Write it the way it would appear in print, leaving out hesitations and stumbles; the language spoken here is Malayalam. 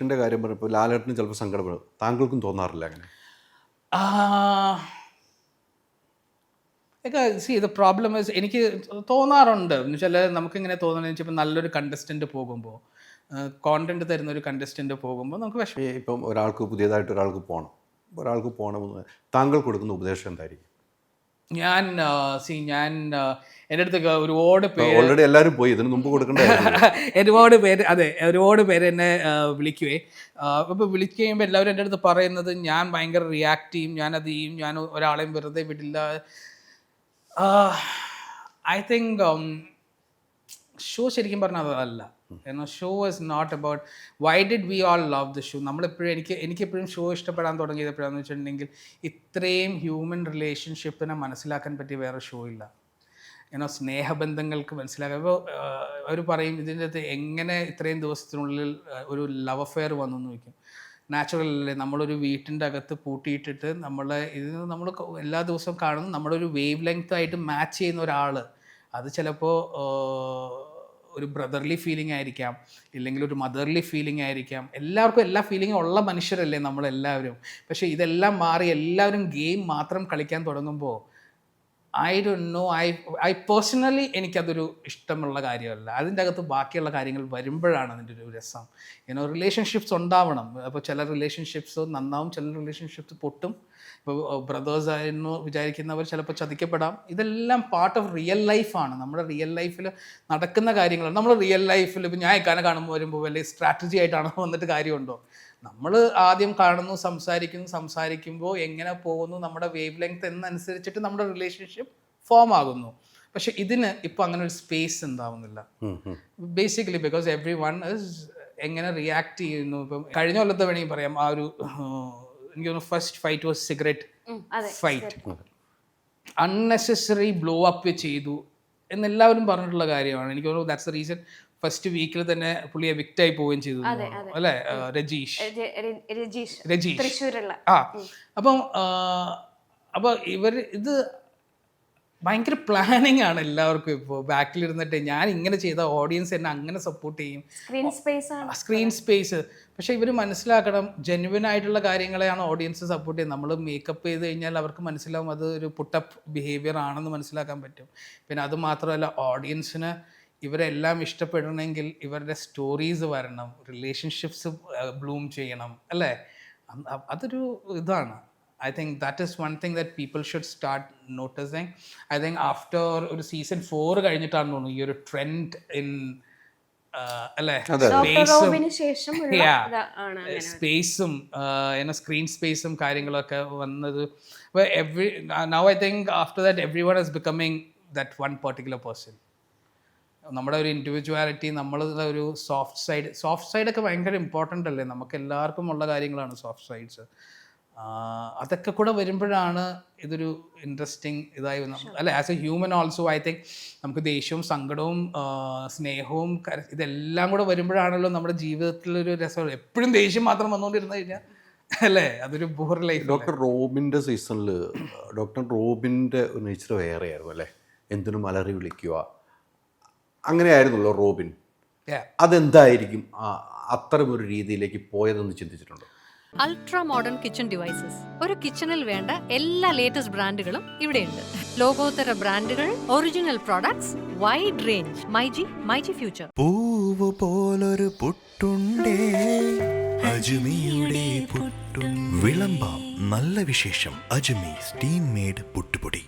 റിലേഷൻ്റെ കാര്യം പറഞ്ഞപ്പോൾ ലാലേട്ടനും ചിലപ്പോൾ സങ്കടപ്പെടും. താങ്കൾക്കും തോന്നാറില്ല അങ്ങനെ? ഇത് പ്രോബ്ലം എനിക്ക് തോന്നാറുണ്ട് എന്ന് വെച്ചാൽ നമുക്കിങ്ങനെ തോന്നുന്നത് വെച്ചാൽ നല്ലൊരു കണ്ടസ്റ്റൻറ്റ് പോകുമ്പോൾ കോണ്ടന്റ് തരുന്ന ഒരു കണ്ടസ്റ്റൻറ്റ് പോകുമ്പോൾ നമുക്ക് വിഷമം. ഇപ്പം ഒരാൾക്ക് പുതിയതായിട്ട് ഒരാൾക്ക് പോകണമെന്ന് താങ്കൾ കൊടുക്കുന്ന ഉപദേശം എന്തായിരിക്കും? ഞാൻ എൻ്റെ അടുത്ത് ഒരുപാട് പേര് ഓൾറെഡി എല്ലാവരും പോയി, ഇതിന് മുമ്പ് കൊടുക്കേണ്ട ഒരുപാട് പേര് എന്നെ വിളിക്കുവേ. അപ്പോൾ വിളിച്ച് കഴിയുമ്പോൾ എല്ലാവരും എൻ്റെ അടുത്ത് പറയുന്നത് ഞാൻ ഭയങ്കര റിയാക്ട് ചെയ്യും, ഞാനത് ചെയ്യും, ഞാൻ ഒരാളെയും വെറുതെ വിടില്ല. ഐ തിങ്ക് ഷോ ശരിക്കും പറഞ്ഞാൽ അതല്ല. Show is not about why did we all love the show. നമ്മളെപ്പോഴും എനിക്കെപ്പോഴും ഷോ ഇഷ്ടപ്പെടാൻ തുടങ്ങിയത് എപ്പോഴാണെന്ന് വെച്ചിട്ടുണ്ടെങ്കിൽ ഇത്രയും ഹ്യൂമൻ റിലേഷൻഷിപ്പിനെ മനസ്സിലാക്കാൻ പറ്റിയ വേറെ ഷോ ഇല്ല. സ്നേഹബന്ധങ്ങൾക്ക് മനസ്സിലാക്കാൻ. ഇപ്പോൾ അവർ പറയും ഇതിൻ്റെ അകത്ത് എങ്ങനെ ഇത്രയും ദിവസത്തിനുള്ളിൽ ഒരു ലവ് അഫെയർ വന്നു എന്ന് ചോദിക്കും. നാച്ചുറൽ അല്ലേ, നമ്മളൊരു വീട്ടിൻ്റെ അകത്ത് പൂട്ടിയിട്ടിട്ട് നമ്മൾ എല്ലാ ദിവസവും കാണുന്നു, നമ്മുടെ ഒരു വേവ് ലെങ്ത് ആയിട്ട് മാച്ച് ചെയ്യുന്ന ഒരാൾ. അത് ചിലപ്പോൾ ഒരു ബ്രദർലി ഫീലിംഗ് ആയിരിക്കാം, ഇല്ലെങ്കിൽ ഒരു മദർലി ഫീലിംഗ് ആയിരിക്കാം. എല്ലാവർക്കും എല്ലാ ഫീലിംഗും ഉള്ള മനുഷ്യരല്ലേ നമ്മളെല്ലാവരും. പക്ഷേ ഇതെല്ലാം മാറി എല്ലാവരും ഗെയിം മാത്രം കളിക്കാൻ തുടങ്ങുമ്പോൾ I don't know, I personally എനിക്കതൊരു ഇഷ്ടമുള്ള കാര്യമല്ല. അതിൻ്റെ അകത്ത് ബാക്കിയുള്ള കാര്യങ്ങൾ വരുമ്പോഴാണ് അതിൻ്റെ ഒരു രസം. റിലേഷൻഷിപ്സ് ഉണ്ടാവണം. അപ്പോൾ ചില റിലേഷൻഷിപ്സ് നന്നാവും, ചില റിലേഷൻഷിപ്സ് പൊട്ടും. ഇപ്പോൾ ബ്രദേഴ്സ് ആയിരുന്നു വിചാരിക്കുന്നവർ ചിലപ്പോൾ ചതിക്കപ്പെടാം. ഇതെല്ലാം പാർട്ട് ഓഫ് റിയൽ ലൈഫാണ്. നമ്മുടെ റിയൽ ലൈഫിൽ നടക്കുന്ന കാര്യങ്ങളാണ്. നമ്മൾ റിയൽ ലൈഫിൽ ഇപ്പോൾ ഞാൻ ഇക്കാനെ കാണുമ്പോൾ വരുമ്പോൾ വലിയ സ്ട്രാറ്റജി ആയിട്ടാണോ വന്നിട്ട് കാര്യമുണ്ടോ? നമ്മൾ ആദ്യം കാണുന്നു, സംസാരിക്കുമ്പോൾ എങ്ങനെ പോകുന്നു, നമ്മുടെ വേവ് ലെങ്ത് എന്നനുസരിച്ചിട്ട് നമ്മുടെ റിലേഷൻഷിപ്പ് ഫോം ആകുന്നു. പക്ഷെ ഇതിന് ഇപ്പോൾ അങ്ങനെ ഒരു സ്പേസ് ഉണ്ടാവുന്നില്ല. Basically because every one is എങ്ങനെ റിയാക്ട് ചെയ്യുന്നു. ഇപ്പം കഴിഞ്ഞ കൊല്ലത്തെ വേണമെങ്കിൽ പറയാം, ആ ഒരു എനിക്ക് തോന്നുന്നു first fight was cigarette fight. Unnecessary blow up ചെയ്തു എന്നെല്ലാവരും പറഞ്ഞിട്ടുള്ള കാര്യമാണ്. എനിക്ക് തോന്നുന്നു ദാറ്റ്സ് ദ റീസൺ ഫസ്റ്റ് വീക്കിൽ തന്നെ പുള്ളി എവിക്റ്റ് ആയി പോവുകയും ചെയ്തു അല്ലേ, രജീഷ്. അപ്പോൾ ഇവർ ഇത് ഭയങ്കര പ്ലാനിങ് ആണ് എല്ലാവർക്കും. ഇപ്പോൾ ബാക്കിലിരുന്നിട്ട് ഞാൻ ഇങ്ങനെ ചെയ്ത ഓഡിയൻസ് എന്നെ അങ്ങനെ സപ്പോർട്ട് ചെയ്യും, സ്ക്രീൻ സ്പേസ്. പക്ഷേ ഇവർ മനസ്സിലാക്കണം, ജെന്യുവൻ ആയിട്ടുള്ള കാര്യങ്ങളെയാണ് ഓഡിയൻസ് സപ്പോർട്ട് ചെയ്യുന്നത്. നമ്മൾ മേക്കപ്പ് ചെയ്ത് കഴിഞ്ഞാൽ അവർക്ക് മനസ്സിലാവും അത് ഒരു പുട്ടപ്പ് ബിഹേവിയർ ആണെന്ന് മനസ്സിലാക്കാൻ പറ്റും. പിന്നെ അത് മാത്രമല്ല, ഓഡിയൻസിന് ഇവരെല്ലാം ഇഷ്ടപ്പെടണമെങ്കിൽ ഇവരുടെ സ്റ്റോറീസ് വരണം, റിലേഷൻഷിപ്സ് ബ്ലൂം ചെയ്യണം അല്ലേ. അതൊരു ഇതാണ്. I think that is one thing that people should start noticing. I think after ഒരു സീസൺ 4 കഴിഞ്ഞിട്ടാണ് തോന്നുന്നു ഈ ഒരു ട്രെൻഡ് ഇൻ സ്പേസും സ്ക്രീൻ സ്പേസും കാര്യങ്ങളൊക്കെ വന്നത്. Now I think after that everyone is becoming that one particular person. നമ്മുടെ ഒരു ഇൻഡിവിജ്വാലിറ്റി, നമ്മളുടെ ഒരു സോഫ്റ്റ് സൈഡൊക്കെ ഭയങ്കര ഇമ്പോർട്ടൻ്റ് അല്ലേ. നമുക്ക് എല്ലാവർക്കും ഉള്ള കാര്യങ്ങളാണ് സോഫ്റ്റ് സൈഡ്സ്. അതൊക്കെ കൂടെ വരുമ്പോഴാണ് ഇതൊരു ഇൻട്രസ്റ്റിംഗ് ഇതായി അല്ലെ. As A human also I think നമുക്ക് ദേഷ്യവും സങ്കടവും സ്നേഹവും ഇതെല്ലാം കൂടെ വരുമ്പോഴാണല്ലോ നമ്മുടെ ജീവിതത്തിലൊരു രസം. എപ്പോഴും ദേഷ്യം മാത്രം വന്നുകൊണ്ടിരുന്നു കഴിഞ്ഞാൽ അല്ലേ, അതൊരു ബോർ ലൈഫ്. ഡോക്ടർ റോബിൻ്റെ സീസണിൽ ഡോക്ടർ റോബിൻ്റെ നേച്ചർ വേറെ ആയിരുന്നു അല്ലേ. എന്തിനും അലറി വിളിക്കുക, അങ്ങനെയായിരുന്നല്ലോ റോബിൻ. അതെന്തായിരിക്കും അത്തരമൊരു രീതിയിലേക്ക് പോയതെന്ന് ചിന്തിച്ചിട്ടുണ്ടോ? Ultra modern kitchen devices. ഒരു കിച്ചണിൽ വേണ്ട എല്ലാ ലേറ്റസ്റ്റ് ബ്രാൻഡുകളും ഇവിടെയുണ്ട്. ലോകോത്തര ബ്രാൻഡുകൾ, original products, wide range. MyG future. പൂവ് പോലൊരു പുട്ടുണ്ടേ അജ്മിയുടെ പുട്ടും. വിളമ്പാം നല്ല വിശേഷം. അജ്മി സ്റ്റീം മെയ്ഡ് പുട്ടുപൊടി.